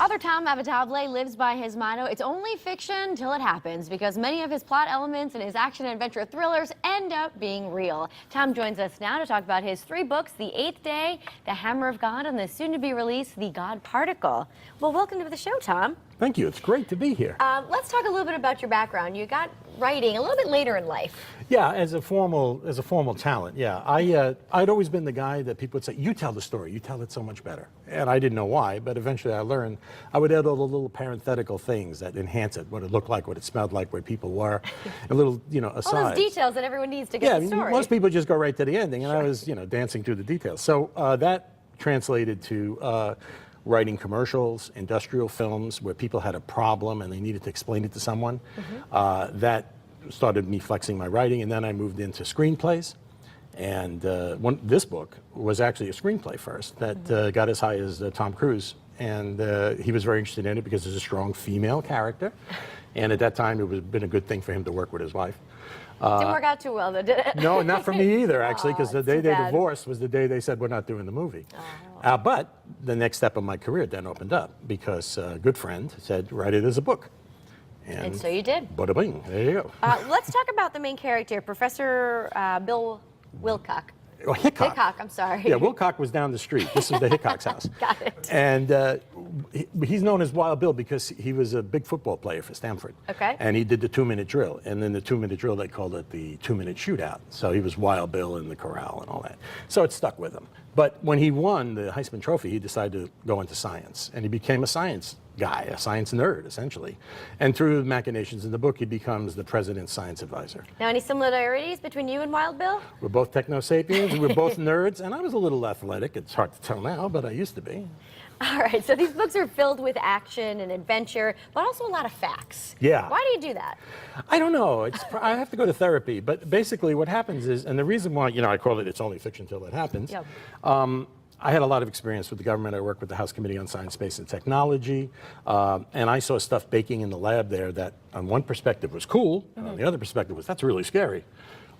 Author Tom Avitabile lives by his motto, it's only fiction till it happens, because many of his plot elements and his action-adventure thrillers end up being real. Tom joins us now to talk about his 3 books, The Eighth Day, The Hammer of God, and the soon-to-be-released The God Particle. Well, welcome to the show, Tom. Thank you. It's great to be here. Let's talk a little bit about your background. You got writing a little bit later in life. Yeah, as a formal talent. Yeah, I'd always been the guy that people would say, "You tell the story. You tell it so much better." And I didn't know why, but eventually I learned. I would add all the little parenthetical things that enhance it, what it looked like, what it smelled like, where people were, a little, asides. All those details that everyone needs to get the story. Most people just go right to the ending, and Sure. I was, dancing through the details. So that translated to writing commercials, industrial films where people had a problem and they needed to explain it to someone. That started me flexing my writing, and then I moved into screenplays. And this book was actually a screenplay first that got as high as Tom Cruise. And he was very interested in it because there's a strong female character. And at that time, it would have been a good thing for him to work with his wife. Didn't work out too well, though, did it? No, not for me either, actually, because the day they bad. divorced was the day they said, we're not doing the movie. But the next step of my career then opened up because a good friend said, write it as a book. And so you did. Bada bing, there you go. Let's talk about the main character, Professor Bill Hiccock. Oh, Hiccock. Hiccock, I'm sorry. Yeah, Wilcock was down the street. This is the Hickock's house. Got it. And he's known as Wild Bill because he was a big football player for Stanford. Okay. And he did the 2-minute drill. And then the 2-minute drill, they called it the 2-minute shootout. So he was Wild Bill in the corral and all that. So it stuck with him. But when he won the Heisman Trophy, he decided to go into science. And he became a science guy, a science nerd, essentially. And through the machinations in the book, he becomes the president's science advisor. Now, any similarities between you and Wild Bill? We're both techno-sapiens, we're both nerds, and I was a little athletic. It's hard to tell now, but I used to be. All right, so these books are filled with action and adventure, but also a lot of facts. Yeah. Why do you do that? I don't know. I have to go to therapy, but basically what happens is, and the reason why, I call it It's Only Fiction Till It Happens, Yep. I had a lot of experience with the government. I worked with the House Committee on Science, Space, and Technology, and I saw stuff baking in the lab there that on one perspective was cool, and on the other perspective was, that's really scary.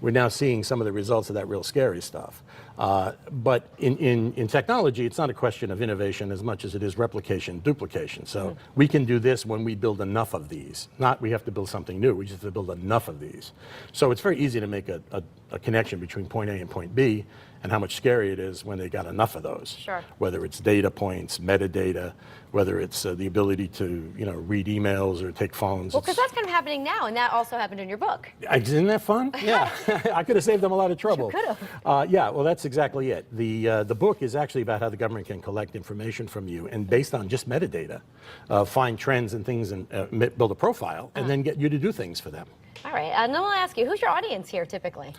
We're now seeing some of the results of that real scary stuff. But in technology, it's not a question of innovation as much as it is replication, duplication. So we can do this when we build enough of these. Not we have to build something new, we just have to build enough of these. So it's very easy to make a connection between point A and point B and how much scarier it is when they got enough of those. Sure. Whether it's data points, metadata, whether it's the ability to read emails or take phones. Well, because that's kind of happening now, and that also happened in your book. Isn't that fun? Yeah, I could have saved them a lot of trouble. Sure could have. Yeah, well, that's exactly it. The book is actually about how the government can collect information from you, and based on just metadata, find trends and things and build a profile, and then get you to do things for them. All right, and then I'll ask you, who's your audience here typically?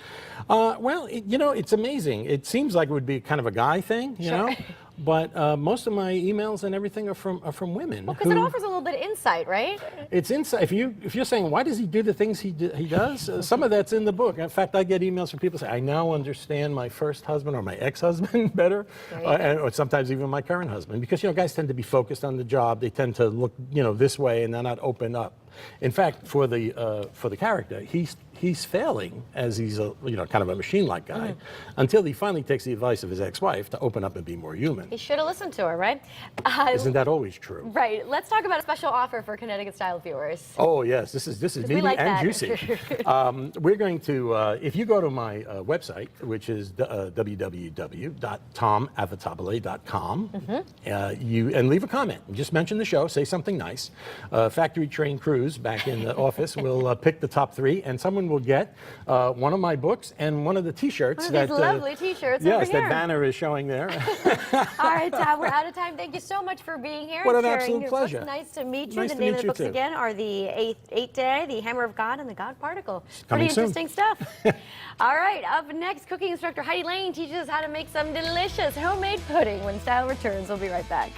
Well, it's amazing. It seems like it would be kind of a guy thing, you know? But most of my emails and everything are from women. Well, because it offers a little bit of insight, right? It's insight. If you're saying, why does he do the things he does? Some of that's in the book. In fact, I get emails from people saying, I now understand my first husband or my ex-husband better, or sometimes even my current husband. Because, guys tend to be focused on the job. They tend to look, this way, and they're not open up. In fact, for the character, he's failing as he's a kind of a machine-like guy until he finally takes the advice of his ex-wife to open up and be more human. He should have listened to her, right? Isn't that always true? Right. Let's talk about a special offer for Connecticut Style viewers. Oh yes, this is meaty like and that. juicy. We're going to, if you go to my website, which is www.tomavitabile.com, and leave a comment. Just mention the show, say something nice. Factory trained crews back in the office will pick the top 3, and someone will get one of my books and one of the T-shirts. One of these lovely T-shirts yes, over here. that banner is showing there. All right, Tom, we're out of time. Thank you so much for being here. What and an sharing absolute your pleasure. Books. Nice to meet you. Nice the to name meet of the you books too. again are The Eighth Day, The Hammer of God, and The God Particle. Coming Pretty interesting stuff. All right, up next, cooking instructor Heidi Lane teaches us how to make some delicious homemade pudding when Style returns. We'll be right back.